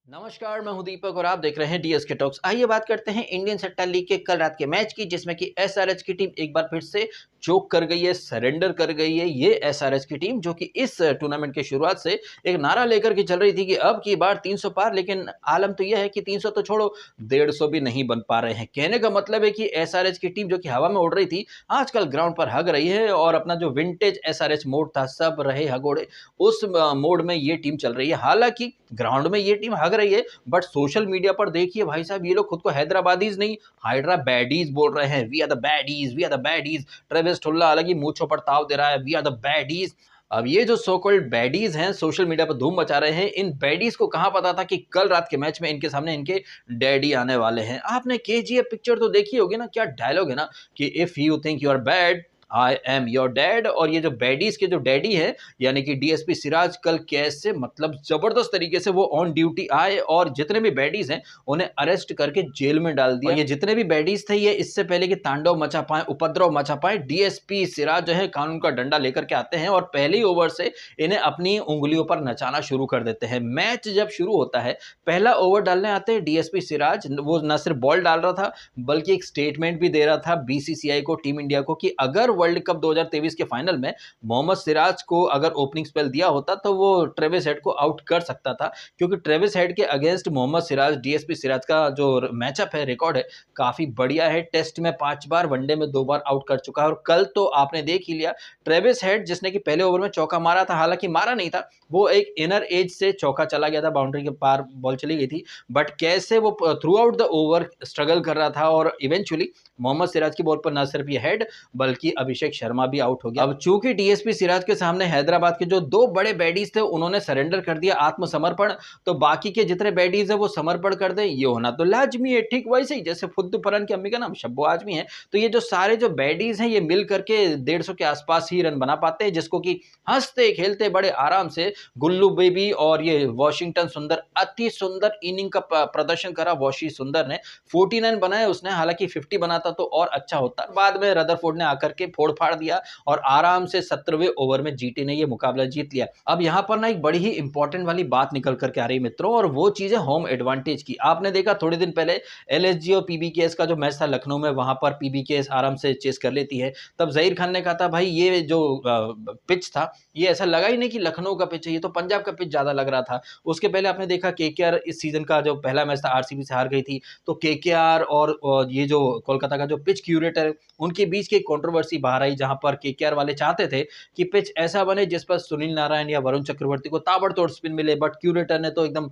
नमस्कार, मैं हूं दीपक और आप देख रहे हैं डीएसके टॉक्स। आइए बात करते हैं इंडियन सट्टा लीग के कल रात के मैच की, जिसमें कि एसआरएच की टीम एक बार फिर से चोक कर गई है, सरेंडर कर गई है। ये एसआरएच की टीम जो कि इस टूर्नामेंट की शुरुआत से एक नारा लेकर के चल रही थी कि अब की बार 300 पार, लेकिन आलम तो यह है कि 300 तो छोड़ो, 150 भी नहीं बन पा रहे हैं। कहने का मतलब है कि एसआरएच की टीम जो कि हवा में उड़ रही थी, आजकल ग्राउंड पर हग रही है और अपना जो विंटेज एसआरएच मोड था, सब रहे हगोड़े, उस मोड में ये टीम चल रही है। हालांकि ग्राउंड में ये टीम हग रही है, बट सोशल मीडिया पर देखिए भाई साहब, ये लोग खुद को हैदराबादीज नहीं, हाइड्रा बैडीज बोल रहे हैं। We are the baddies, we are the baddies. Travis ठुल्ला अलग ही मूंछों पर ताव दे रहा है, वी आर द बैडीज। अब ये जो सो कॉल्ड बैडीज हैं, सोशल मीडिया पर धूम मचा रहे हैं। इन बैडीज को कहां पता था कि कल रात के मैच में इनके सामने इनके डैडी आने वाले हैं। आपने केजीएफ पिक्चर तो देखी होगी ना, क्या डायलॉग है ना कि if you think you are bad, I am your dad. और ये जो बैडीज के जो डैडी है, यानी कि डीएसपी सिराज, कल कैसे मतलब जबरदस्त तरीके से वो ऑन ड्यूटी आए और जितने भी बैडीज हैं उन्हें अरेस्ट करके जेल में डाल दिया। ये जितने भी बैडीज थे, ये इससे पहले कि तांडव मचा पाए, उपद्रव मचा पाए, डीएसपी सिराज जो है कानून का डंडा लेकर के आते हैं और पहले ही ओवर से इन्हें अपनी उंगलियों पर नचाना शुरू कर देते हैं। मैच जब शुरू होता है, पहला ओवर डालने आते हैं डीएसपी सिराज। वो न सिर्फ बॉल डाल रहा था, बल्कि एक स्टेटमेंट भी दे रहा था बीसीसीआई को, टीम इंडिया को, कि अगर वर्ल्ड कप 2023 के फाइनल में मोहम्मद सिराज को अगर ओपनिंग स्पेल दिया होता तो वो ट्रेविस हेड को आउट कर सकता था, क्योंकि ट्रेविस हेड के अगेंस्ट मोहम्मद सिराज, डीएसपी सिराज का जो मैचअप है, रिकॉर्ड है, काफी बढ़िया है। टेस्ट में 5 बार, वनडे में 2 बार आउट कर चुका है। और कल तो आपने देख ही लिया, ट्रेविस हेड जिसने कि पहले ओवर में चौका मारा था, हालांकि मारा नहीं था, वो एक इनर एज से चौका चला गया था, बाउंड्री के पार बॉल चली गई थी, बट कैसे वो through out the over struggle कर रहा था और इवेंचुअली मोहम्मद सिराज की बॉल पर न सिर्फ ये हेड, बल्कि अभिषेक शर्मा भी आउट हो गया। अब चूंकि डीएसपी सिराज के सामने हैदराबाद के जो 2 बड़े बैडीज थे, उन्होंने सरेंडर कर दिया, आत्मसमर्पण, तो बाकी के जितने बैडीज है वो समर्पण कर दें, ये होना तो लाजमी है। ठीक वैसे ही जैसे फुद्दूपरन की अम्मी का नाम शब्बो आजमी है, तो ये जो सारे जो बैडीज हैं, ये मिल करके 150 के आसपास ही रन बना पाते हैं, जिसको कि हंसते खेलते बड़े आराम से गुल्लू बेबी और ये वॉशिंगटन सुंदर, अति सुंदर इनिंग का प्रदर्शन करा वॉशी सुंदर ने। 49 बनाए उसने, हालांकि 50 बनाता तो और अच्छा होता। बाद में रदरफोर्ड ने आकर के फोड़ फाड़ दिया और आराम से 17वें ओवर में जीटी ने ये मुकाबला जीत लिया। अब यहां पर ना एक बड़ी ही इंपॉर्टेंट वाली बात निकल करके आ रही मित्रों, और वो चीज है होम एडवांटेज की। आपने देखा थोड़े दिन पहले एलएसजी और पीबीकेएस का जो मैच था लखनऊ में, वहां पर पीबीकेएस आराम से चेस कर लेती है। तब जहीर खान ने कहा था, भाई ये जो पिच था, ये ऐसा लगा ही नहीं कि लखनऊ का पिच है, ये तो पंजाब का पिच ज्यादा लग रहा था। उसके पहले आपने देखा केकेआर इस सीजन का जो पहला मैच था आरसीबी से हार गई थी, तो केकेआर और ये जो कोलकाता का जो पिच क्यूरेटर है, उनके बीच की कंट्रोवर्सी बाहर आई, जहां पर केकेआर वाले चाहते थे कि पिच ऐसा बने जिस पर सुनील नारायण या वरुण चक्रवर्ती को ताबड़तोड़ स्पिन मिले, बट क्यूरेटर ने तो एकदम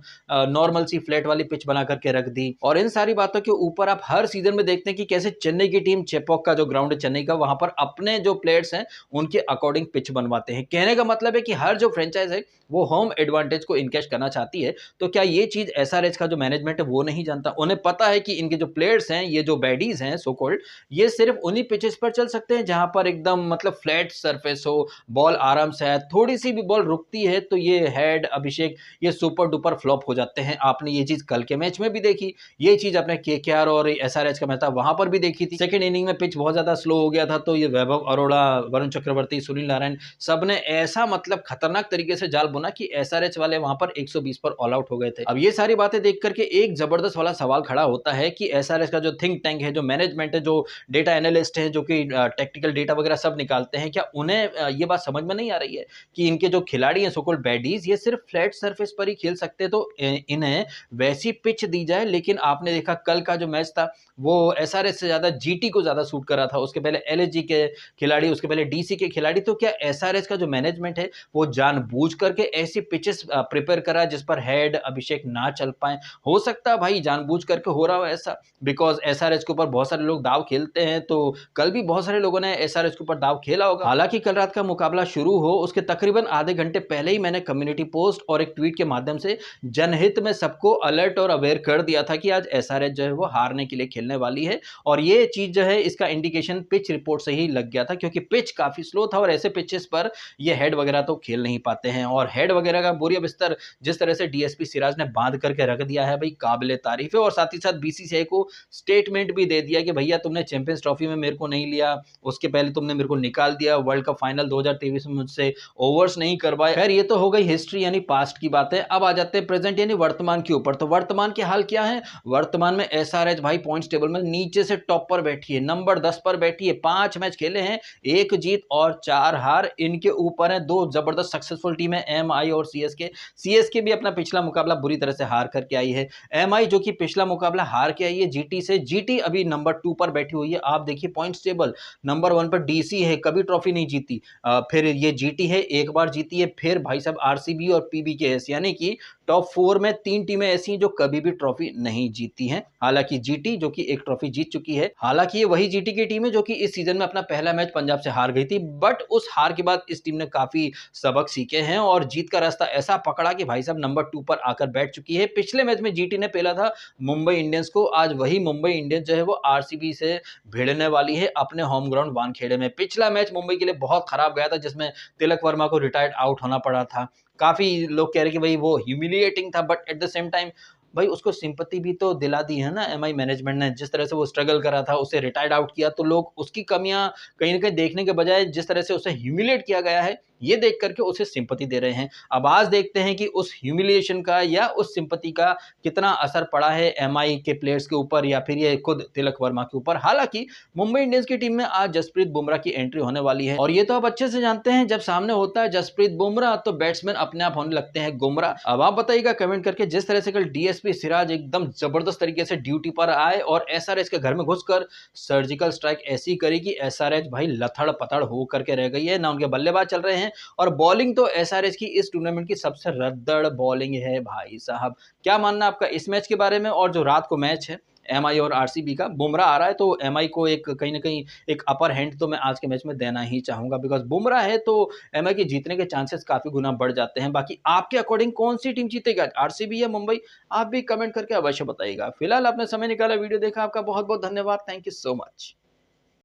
नॉर्मल सी फ्लैट वाली पिच बना करके रख दी। और इन सारी बातों के ऊपर आप हर सीजन में देखते हैं कि कैसे चेन्नई की टीम, चेपॉक का जो ग्राउंड है चेन्नई का, वहां पर अपने जो प्लेयर्स हैं उनके अकॉर्डिंग पिच बनवाते हैं। कहने का मतलब है कि हर जो फ्रेंचाइज है वो होम एडवांटेज को इनकैश करना चाहती है। तो क्या ये चीज एसआरएच का जो मैनेजमेंट है वो नहीं जानता? उन्हें पता है कि इनके जो प्लेयर्स हैं, ये जो बैडीज हैं सो कॉल्ड, ये सिर्फ उन्हीं पिचेस पर चल सकते हैं जहां पर एकदम मतलब फ्लैट सरफेस हो, बॉल आराम से है, थोड़ी सी भी बॉल रुकती है तो ये हेड, अभिषेक, ये सुपर डुपर फ्लॉप हो जाते हैं। आपने ये चीज कल के मैच में भी देखी, ये चीज अपने केकेआर और एसआरएच का मैच था वहां पर भी देखी थी। सेकंड इनिंग में पिच बहुत ज्यादा स्लो हो गया था, तो ये वैभव अरोड़ा, वरुण चक्रवर्ती, सुनील नारायण, सबने ऐसा मतलब खतरनाक तरीके से जाल बुना कि एसआरएच वाले वहां पर 120 पर ऑल आउट हो गए थे। अब ये सारी बातें देख करके एक जबरदस्त वाला सवाल खड़ा होता है कि एसआरएच का जो थिंक टैंक है, जो मैनेजमेंट है, जो डेटा एनालिस्ट है, जो कि टेक्निकल डेटा वगैरह सब निकालते हैं, क्या उन्हें ये बात समझ में नहीं आ रही है कि इनके जो खिलाड़ी हैं, सो कॉल्ड बैडीज, ये सिर्फ फ्लैट सरफेस पर ही खेल सकते हैं, तो इन्हें वैसी पिच दी जाए। लेकिन आपने देखा कल का जो मैच था, वो एसआरएच से ज्यादा जीटी को ज्यादा सूट कर रहा था। उसके पहले एलएसजी के खिलाड़ी, उसके पहले डीसी के खिलाड़ी। तो क्या एसआरएच का जो मैनेजमेंट है वो जानबूझ करके ऐसी पिचेस प्रिपेयर करा जिस पर हेड, अभिषेक ना चल पाए? हो सकता है भाई जानबूझ करके हो रहा हो ऐसा, बिकॉज एसआरएच के ऊपर बहुत सारे लोग दाव खेलते हैं, तो कल भी बहुत सारे लोगों ने एसआरएच के ऊपर दाव खेला होगा। हालांकि कल रात का मुकाबला शुरू हो उसके तकरीबन आधे घंटे पहले ही मैंने कम्युनिटी पोस्ट और एक ट्वीट के माध्यम से जनहित में सबको अलर्ट और अवेयर कर दिया था कि आज एसआरएच जो है वो हारने के लिए खेलने वाली है। और ये चीज जो है, इसका इंडिकेशन पिच रिपोर्ट से ही लग गया था, क्योंकि पिच काफी स्लो था और ऐसे पिचेस पर ये हेड वगैरह तो खेल नहीं पाते हैं। और हेड वगैरह का बोरिया बिस्तर जिस तरह से डीएसपी सिराज ने बांध करके रख दिया है भाई, काबिले तारीफ है। और साथ ही साथ बीसीसीआई को स्टेटमेंट भी दे दिया कि भैया तुमने चैंपियंस ट्रॉफी में मेरे को नहीं लिया, उसके के पहले तुमने मेरे को निकाल दिया, वर्ल्ड कप फाइनल 2023 में मुझसे ओवर्स नहीं करवाए। खैर ये तो हो गई हिस्ट्री यानी पास्ट की बात है। अब आ जाते हैं प्रेजेंट यानी वर्तमान के ऊपर। तो वर्तमान के हाल क्या है? वर्तमान में एसआरएच भाई पॉइंट्स टेबल में नीचे से टॉप पर बैठी है, नंबर 10 पर बैठी है। 5 मैच खेले हैं, 1 जीत और 4 हार। इनके ऊपर है 2 जबरदस्त सक्सेसफुल टीम है, एमआई और सीएसके। सीएसके भी अपना पिछला मुकाबला बुरी तरह से हार करके आई है। एमआई जो कि पिछला मुकाबला हार के आई है जीटी से। जीटी अभी नंबर 2 पर बैठी हुई है। आप देखिए पॉइंट्स टेबल, नंबर 1 पर डीसी है, कभी ट्रॉफी नहीं जीती। फिर ये जीटी है, एक बार जीती है। फिर भाई साहब आरसीबी और पीबीकेएस, यानी कि टॉप 4 में 3 टीमें ऐसी हैं जो कभी भी ट्रॉफी नहीं जीती हैं। हालांकि जीटी जो कि एक ट्रॉफी जीत चुकी है, हालांकि ये वही जीटी की टीम है जो कि इस सीजन में अपना पहला मैच पंजाब से हार गई थी, बट उस हार के बाद इस टीम ने काफी सबक सीखे हैं और जीत का रास्ता ऐसा पकड़ा कि भाई साहब नंबर 2 पर आकर बैठ चुकी है। पिछले मैच में जीटी ने पेला था मुंबई इंडियंस को। आज वही मुंबई इंडियंस जो है वो आरसीबी से भिड़ने वाली है अपने होम ग्राउंड वानखेड़े में। पिछला मैच मुंबई के लिए बहुत खराब गया था, जिसमें तिलक वर्मा को रिटायर्ड आउट होना पड़ा था। काफी लोग कह रहे कि भाई वो ह्यूमिलिएटिंग था, but at the same time भाई उसको सिंपैथी भी तो दिला दी है ना एमआई मैनेजमेंट ने। जिस तरह से वो स्ट्रगल करा था, उसे रिटायर्ड आउट किया, तो लोग उसकी कमियां कहीं ना कहीं देखने के बजाय जिस तरह से उसे ह्यूमिलेट किया गया है, ये देख करके उसे सिंपैथी दे रहे हैं। अब आज देखते हैं कि उस ह्यूमिलिएशन का या उस सिंपैथी का कितना असर पड़ा है एमआई के प्लेयर्स के ऊपर या फिर ये खुद तिलक वर्मा के ऊपर। हालांकि मुंबई इंडियंस की टीम में आज जसप्रीत बुमराह की एंट्री होने वाली है, और ये तो आप अच्छे से जानते हैं जब सामने होता है जसप्रीत बुमराह तो बैट्समैन अपने आप होने लगते हैं गुमराह। अब आप बताइएगा कमेंट करके, जिस तरह से कल डीएसपी सिराज एकदम जबरदस्त तरीके से ड्यूटी पर आए और एसआरएच के घर में घुसकर सर्जिकल स्ट्राइक ऐसी करी कि एसआरएच भाई लथड़ पथड़ हो करके रह गई है ना। उनके बल्लेबाज चल रहे हैं और बॉलिंग तो एसआरएच की इस टूर्नामेंट की सबसे रद्दड़ बॉलिंग है भाई साहब। क्या मानना आपका इस मैच के बारे में? और जो रात को मैच है एमआई और आरसीबी का, बुमराह आ रहा है तो एमआई को एक कहीं ना कहीं एक अपर हैंड तो मैं आज के मैच में देना ही चाहूंगा, बिकॉज बुमराह है तो एमआई के जीतने के चांसेस काफी गुना बढ़ जाते हैं। बाकी आपके अकॉर्डिंग कौन सी टीम जीतेगा, आरसीबी या मुंबई? आप भी कमेंट करके अवश्य बताइएगा। फिलहाल आपने समय निकाला, वीडियो देखा, आपका बहुत बहुत धन्यवाद। Thank you so much.